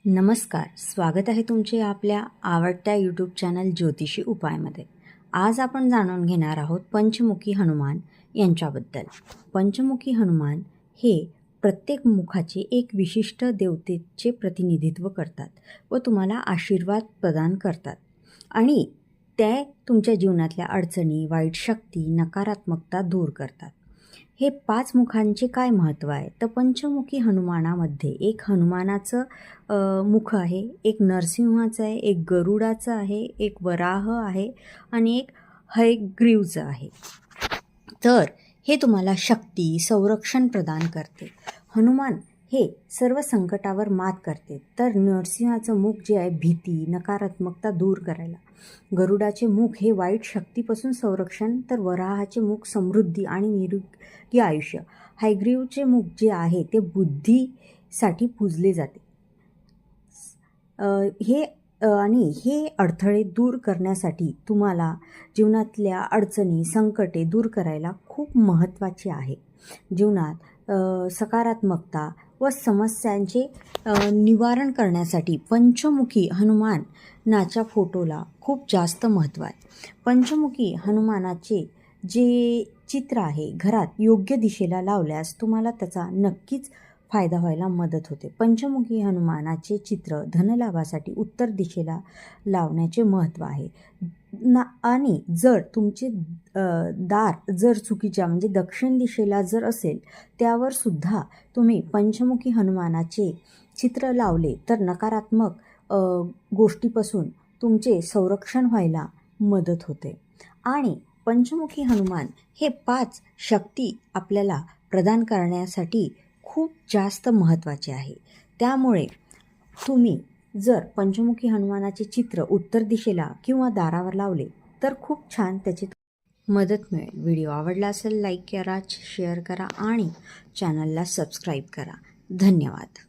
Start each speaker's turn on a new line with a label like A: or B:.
A: नमस्कार, स्वागत आहे तुमचे आपल्या आवडत्या यूट्यूब चॅनल ज्योतिषी उपायमध्ये. आज आपण जाणून घेणार आहोत पंचमुखी हनुमान यांच्याबद्दल. पंचमुखी हनुमान हे प्रत्येक मुखाचे एक विशिष्ट देवतेचे प्रतिनिधित्व करतात व तुम्हाला आशीर्वाद प्रदान करतात आणि ते तुमच्या जीवनातल्या अडचणी, वाईट शक्ती, नकारात्मकता दूर करतात. हे 5 मुखांचे काय महत्त्व आहे? तर पंचमुखी हनुमानामध्ये एक हनुमानाचं मुख आहे, एक नरसिंहाचं आहे, एक गरुडाचं आहे, एक वराह आहे आणि एक हयग्रीवचं आहे. तर हे तुम्हाला शक्ती, संरक्षण प्रदान करते. हनुमान हे सर्व संकटावर मात करते. तर नरसिंहाचं मुख जे आहे भीती, नकारात्मकता दूर करायला. गरुडाचे मुख हे वाईट शक्तीपासून संरक्षण, तर वराहाचे मुख समृद्धी आणि निरोगी आयुष्य. हयग्रीवचे मुख जे आहे ते बुद्धीसाठी पूजले जाते. हे अडथळे दूर करण्यासाठी तुम्हाला जीवनातल्या अडचणी, संकटे दूर करायला खूप महत्त्वाचे आहे. जीवनात सकारात्मकता व समस्यांचे निवारण करण्यासाठी पंचमुखी हनुमानाच्या फोटोला खूप जास्त महत्त्व आहे. पंचमुखी हनुमानाचे जे चित्र आहे घरात योग्य दिशेला लावल्यास तुम्हाला त्याचा नक्कीच फायदा व्हायला मदत होते. पंचमुखी हनुमानाचे चित्र धनलाभासाठी उत्तर दिशेला लावण्याचे महत्त्व आहे. आणि जर तुमचे दार जर चुकीच्या म्हणजे दक्षिण दिशेला जर असेल त्यावर सुद्धा तुम्ही पंचमुखी हनुमानाचे चित्र लावले तर नकारात्मक गोष्टीपासून तुमचे संरक्षण व्हायला मदत होते. आणि पंचमुखी हनुमान हे 5 शक्ती आपल्याला प्रदान करण्यासाठी खूप जास्त महत्त्वाचे आहे. त्यामुळे तुम्ही जर पंचमुखी हनुमानाचे चित्र उत्तर दिशेला किंवा दारावर लावले तर खूप छान त्याची मदत मिळेल. व्हिडिओ आवडला असेल लाईक करा, शेअर करा आणि चॅनलला सबस्क्राईब करा. धन्यवाद.